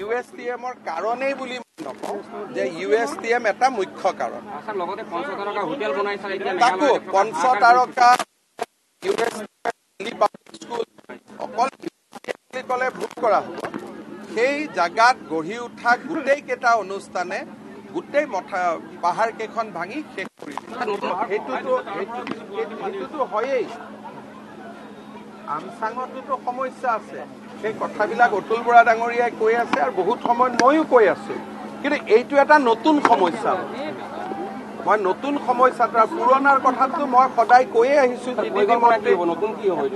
USTMৰ কাৰণেই বুলি নকওঁ যে USTM এটা মুখ্য কাৰণ। তাকো পঞ্চতাৰকা অকল কলে ভোট কৰা হ'ব। সেই জাগাত গঢ়ি উঠা গোটেই কেইটা অনুষ্ঠানে গোটেই পাহাৰ কেইখন ভাঙি শেষ কৰি সেইটোতো হয়েই। আমচাঙতো সমস্যা আছে, সেই কথাবিলাক অতুল বৰা ডাঙৰীয়াই কৈ আছে আৰু বহুত সময়ত ময়ো কৈ আছো, কিন্তু এইটো এটা নতুন সমস্যা। মই নতুন সমস্যাটো পুৰণাৰ কথাটো মই সদায় কৈয়ে আহিছো।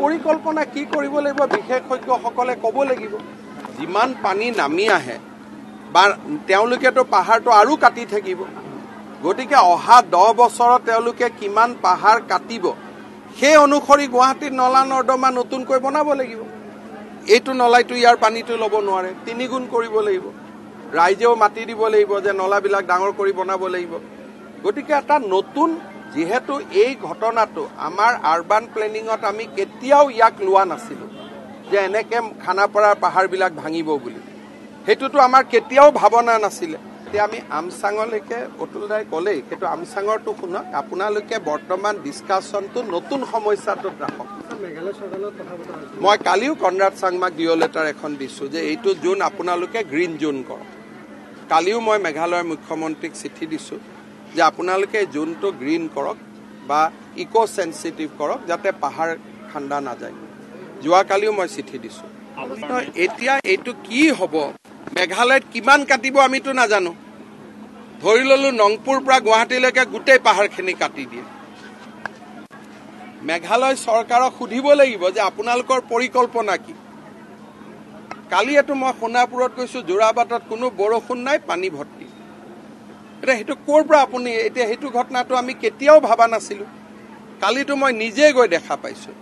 পৰিকল্পনা কি কৰিব লাগিব বিশেষজ্ঞসকলে ক'ব লাগিব। যিমান পানী নামি আহে বা তেওঁলোকেতো পাহাৰটো আৰু কাটি থাকিব, গতিকে অহা 10 বছৰত তেওঁলোকে কিমান পাহাৰ কাটিব সেই অনুসৰি গুৱাহাটীত নলা নৰ্দমা নতুনকৈ বনাব লাগিব। এইটো নলাইটো ইয়াৰ পানীটো ল'ব নোৱাৰে, 3 গুণ কৰিব লাগিব। ৰাইজেও মাতি দিব লাগিব যে নলাবিলাক ডাঙৰ কৰি বনাব লাগিব। গতিকে এটা নতুন, যিহেতু এই ঘটনাটো আমাৰ আৰবান প্লেনিঙত আমি কেতিয়াও ইয়াক লোৱা নাছিলোঁ যে এনেকে খানাপাৰাৰ পাহাৰবিলাক ভাঙিব বুলি, সেইটোতো আমাৰ কেতিয়াও ভাৱনা নাছিলে। এতিয়া আমি আমচাঙলৈকে অতুল দাই ক'লেই, সেইটো আমচাঙৰটো শুনক। আপোনালোকে বৰ্তমান ডিছকাশ্যনটো নতুন সমস্যাটোত ৰাখক। মই কালিও কনৰাড চাংমাক ডিঅ' লেটাৰ এখন দিছোঁ যে এইটো জোন আপোনালোকে গ্ৰীণ জোন কৰক। কালিও মই মেঘালয়ৰ মুখ্যমন্ত্ৰীক চিঠি দিছোঁ যে আপোনালোকে জোনটো গ্ৰীণ কৰক বা ইক' চেঞ্চিটিভ কৰক, যাতে পাহাৰ ঠাণ্ডা নাযায়। যোৱাকালিও মই চিঠি দিছোঁ। এতিয়া এইটো কি হ'ব, মেঘালয়ত কিমান কাটিব আমিতো নাজানো। ধৰি ললো নংপুৰ পৰা গুৱাহাটীলৈকে গোটেই পাহাৰখিনি কাটি দিয়ে। মেঘালয় চৰকাৰক সুধিব লাগিব যে আপোনালোকৰ পৰিকল্পনা কি। কালিয়েতো মই সোণাপুৰত কৈছোঁ, যোৰাবাটত কোনো বৰষুণ নাই, পানী ভৰ্তি। এতিয়া সেইটো ক'ৰ পৰা আপুনি, এতিয়া সেইটো ঘটনাটো আমি কেতিয়াও ভবা নাছিলোঁ। কালিতো মই নিজে গৈ দেখা পাইছোঁ।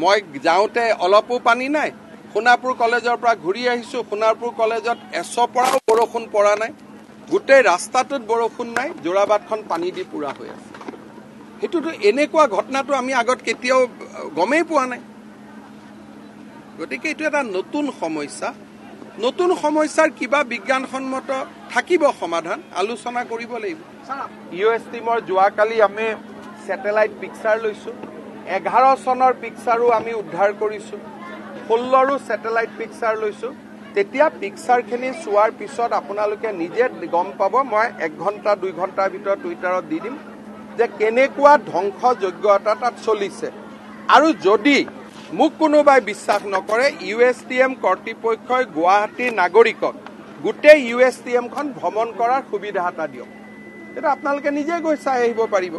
মই যাওঁতে অলপো পানী নাই। সোণাপুৰ কলেজৰ পৰা ঘূৰি আহিছোঁ, সোণাপুৰ কলেজত পৰাও বৰষুণ পৰা নাই, গোটেই ৰাস্তাটোত বৰষুণ নাই, যোৰাবাটখন পানী দি পুৰা হৈ আছে। সেইটোতো এনেকুৱা ঘটনাটো আমি আগত কেতিয়াও গমেই পোৱা নাই। গতিকে এইটো এটা নতুন সমস্যা। নতুন সমস্যাৰ কিবা বিজ্ঞানসন্মত থাকিব সমাধান, আলোচনা কৰিব লাগিব। USTMৰ যোৱাকালি আমি ছেটেলাইট পিকচাৰ লৈছোঁ, 11 চনৰ পিকচাৰো আমি উদ্ধাৰ কৰিছোঁ, 16ৰো ছেটেলাইট পিকচাৰ লৈছোঁ। তেতিয়া পিকচাৰখিনি চোৱাৰ পিছত আপোনালোকে নিজে গম পাব। মই 1 ঘণ্টা 2 ঘণ্টাৰ ভিতৰত টুইটাৰত দি দিম যে কেনেকুৱা ধ্বংসযজ্ঞতা তাত চলিছে। আৰু যদি মোক কোনোবাই বিশ্বাস নকৰে, USTM কৰ্তৃপক্ষই গুৱাহাটীৰ নাগৰিকক গোটেই USTMখন ভ্ৰমণ কৰাৰ সুবিধা এটা দিয়ক। সেইটো আপোনালোকে নিজে গৈ চাই আহিব পাৰিব।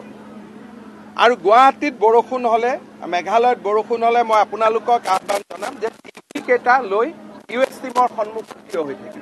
আৰু গুৱাহাটীত বৰষুণ হ'লে, মেঘালয়ত বৰষুণ হ'লে মই আপোনালোকক আহ্বান জনাম যে টিভি কেইটা লৈ USTMৰ সন্মুখত থিয় হৈ থাকিব।